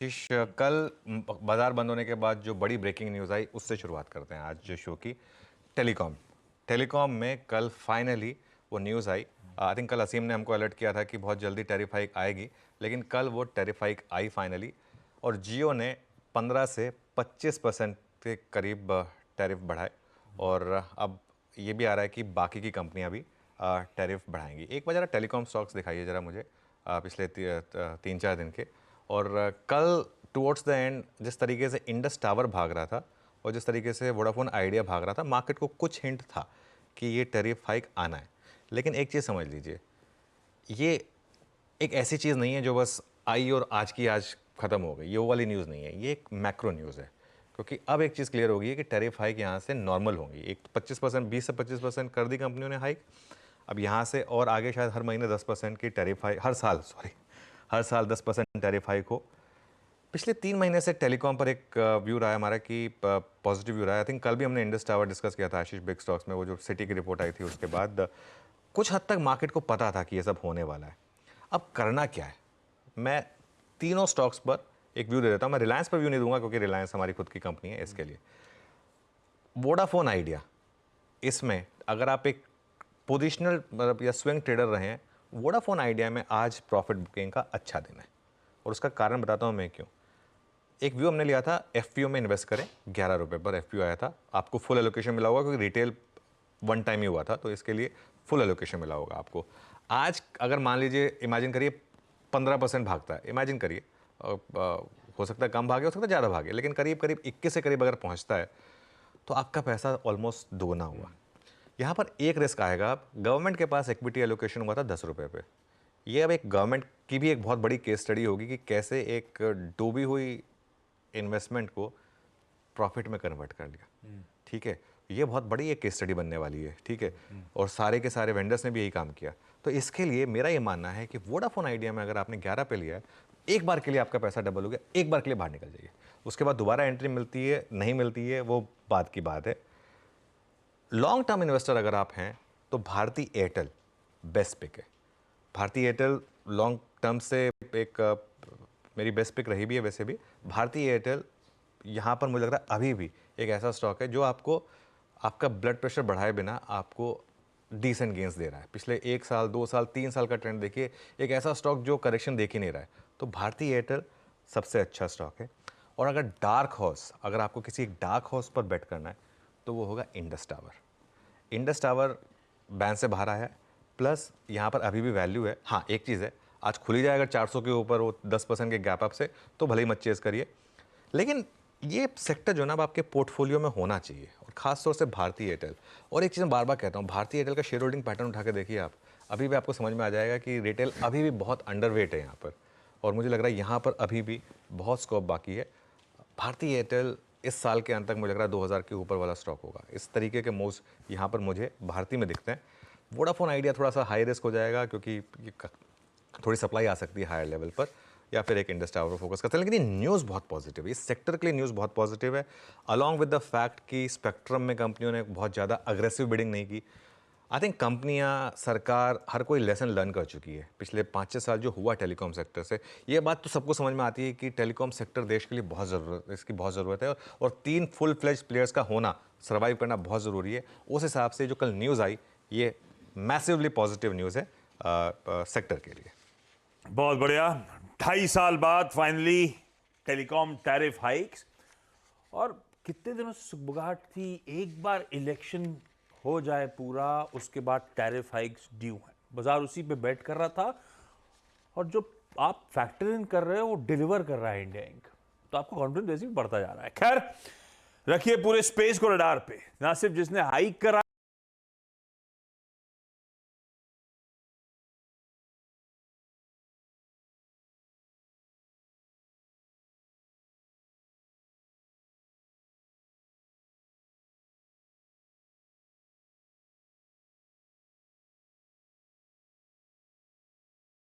आशीष, कल बाजार बंद होने के बाद जो बड़ी ब्रेकिंग न्यूज़ आई उससे शुरुआत करते हैं आज शो की। टेलीकॉम टेलीकॉम में कल फाइनली वो न्यूज़ आई। आई थिंक कल असीम ने हमको अलर्ट किया था कि बहुत जल्दी टैरिफ हाइक आएगी, लेकिन कल वो टैरिफ हाइक आई फाइनली। और जियो ने 15 से 25% के करीब टैरिफ बढ़ाए। और अब ये भी आ रहा है कि बाकी की कंपनियां भी टैरिफ बढ़ाएंगी। एक बार ज़रा टेलीकॉम स्टॉक्स दिखाइए ज़रा मुझे, पिछले 3-4 दिन के। और कल टुवर्ड्स द एंड जिस तरीके से इंडस टावर भाग रहा था और जिस तरीके से वोडाफोन आइडिया भाग रहा था, मार्केट को कुछ हिंट था कि ये टैरिफ हाइक आना है। लेकिन एक चीज़ समझ लीजिए, ये एक ऐसी चीज़ नहीं है जो बस आई और आज की आज ख़त्म हो गई। ये वो वाली न्यूज़ नहीं है, ये एक मैक्रो न्यूज़ है। क्योंकि अब एक चीज़ क्लियर होगी है कि टैरिफ हाइक यहाँ से नॉर्मल होंगी। एक 25%, 20 से 25% कर दी कंपनियों ने हाइक। अब यहाँ से और आगे शायद हर महीने 10% की टैरिफ हाइक, हर साल 10% टैरिफ हाइक हो। पिछले 3 महीने से टेलीकॉम पर एक व्यू रहा है हमारा कि पॉजिटिव व्यू रहा है। आई थिंक कल भी हमने इंडस टावर डिस्कस किया था आशीष, बिग स्टॉक्स में। वो जो सिटी की रिपोर्ट आई थी उसके बाद कुछ हद तक मार्केट को पता था कि ये सब होने वाला है। अब करना क्या है, मैं तीनों स्टॉक्स पर एक व्यू दे देता हूँ। मैं रिलायंस पर व्यू नहीं दूंगा क्योंकि रिलायंस हमारी खुद की कंपनी है। इसके लिए वोडाफोन आइडिया, इसमें अगर आप एक पोजिशनल मतलब या स्विंग ट्रेडर रहे हैं, वोडाफोन आइडिया में आज प्रॉफिट बुकिंग का अच्छा दिन है। और उसका कारण बताता हूँ मैं क्यों। एक व्यू हमने लिया था एफपीओ में इन्वेस्ट करें, 11 रुपये पर एफपीओ आया था। आपको फुल एलोकेशन मिला होगा क्योंकि रिटेल वन टाइम ही हुआ था, तो इसके लिए फुल एलोकेशन मिला होगा आपको। आज अगर मान लीजिए, इमेजिन करिए 15% भागता है, इमेजिन करिए, हो सकता है कम भागे, हो सकता है ज़्यादा भागे, लेकिन करीब करीब 21 से करीब अगर पहुँचता है तो आपका पैसा ऑलमोस्ट दोगुना हुआ। यहाँ पर एक रिस्क आएगा। गवर्नमेंट के पास इक्विटी एलोकेशन हुआ था 10 रुपये पे। ये अब एक गवर्नमेंट की भी एक बहुत बड़ी केस स्टडी होगी कि कैसे एक डूबी हुई इन्वेस्टमेंट को प्रॉफिट में कन्वर्ट कर लिया। ठीक है, ये बहुत बड़ी एक केस स्टडी बनने वाली है। ठीक है, और सारे के सारे वेंडर्स ने भी यही काम किया। तो इसके लिए मेरा ये मानना है कि वोडाफोन आइडिया में अगर आपने 11 पे लिया है, एक बार के लिए आपका पैसा डबल हो गया, एक बार के लिए बाहर निकल जाइए। उसके बाद दोबारा एंट्री मिलती है नहीं मिलती है, वो बात की बात है। लॉन्ग टर्म इन्वेस्टर अगर आप हैं तो भारती एयरटेल बेस्ट पिक है। भारती एयरटेल लॉन्ग टर्म से एक मेरी बेस्ट पिक रही भी है। वैसे भी भारती एयरटेल यहाँ पर मुझे लग रहा है अभी भी एक ऐसा स्टॉक है जो आपको आपका ब्लड प्रेशर बढ़ाए बिना आपको डिसेंट गेंस दे रहा है। पिछले 1 साल, 2 साल, 3 साल का ट्रेंड देखिए, एक ऐसा स्टॉक जो करेक्शन देख ही नहीं रहा है। तो भारती एयरटेल सबसे अच्छा स्टॉक है। और अगर डार्क हॉर्स, अगर आपको किसी एक डार्क हॉर्स पर बेट करना है तो वो होगा Indus tower. Indus tower ban से बाहर आया है, प्लस यहाँ पर अभी भी वैल्यू है। हाँ, एक चीज़ है, आज खुली जाए अगर 400 के ऊपर वो 10% के गैप अप से, तो भले ही मत चेज़ करिए। लेकिन ये सेक्टर जो ना अब आपके पोर्टफोलियो में होना चाहिए, और खास तौर से भारती एयरटेल। और एक चीज़ मैं बार बार कहता हूँ, भारती एयरटेल का शेयर होल्डिंग पैटर्न उठा के देखिए आप, अभी भी आपको समझ में आ जाएगा कि रिटेल अभी भी बहुत अंडरवेट है यहाँ पर। और मुझे लग रहा है यहाँ पर अभी भी बहुत स्कोप बाकी है। भारती एयरटेल इस साल के अंत तक मुझे लग रहा है 2000 के ऊपर वाला स्टॉक होगा। इस तरीके के मूव्स यहाँ पर मुझे भारती में दिखते हैं। वोडाफोन आइडिया थोड़ा सा हाई रिस्क हो जाएगा क्योंकि ये थोड़ी सप्लाई आ सकती है हायर लेवल पर, या फिर एक इंडस टावर पर फोकस करते हैं। लेकिन ये न्यूज़ बहुत पॉजिटिव है, इस सेक्टर के लिए न्यूज़ बहुत पॉजिटिव है। अलॉन्ग विद द फैक्ट कि स्पेक्ट्रम में कंपनियों ने बहुत ज़्यादा अग्रेसिव बिडिंग नहीं की। आई थिंक कंपनियां, सरकार, हर कोई लेसन लर्न कर चुकी है पिछले 5-6 साल जो हुआ टेलीकॉम सेक्टर से। ये बात तो सबको समझ में आती है कि टेलीकॉम सेक्टर देश के लिए बहुत ज़रूरत, इसकी बहुत ज़रूरत है। और 3 फुल फ्लेज प्लेयर्स का होना, सर्वाइव करना बहुत ज़रूरी है। उस हिसाब से जो कल न्यूज़ आई, ये मैसिवली पॉजिटिव न्यूज़ है सेक्टर के लिए। बहुत बढ़िया। 2.5 साल बाद फाइनली टेलीकॉम टैरिफ हाइक्स, और कितने दिनों से सुगबुगाहट थी, एक बार इलेक्शन हो जाए पूरा, उसके बाद टैरिफ हाइक्स ड्यू है। बाजार उसी पे बेट कर रहा था, और जो आप फैक्टर इन कर रहे हो वो डिलीवर कर रहा है इंडिया इंक, तो आपका कॉन्फिडेंस वैसे भी बढ़ता जा रहा है। खैर, रखिए पूरे स्पेस को रडार पे। ना सिर्फ जिसने हाइक करा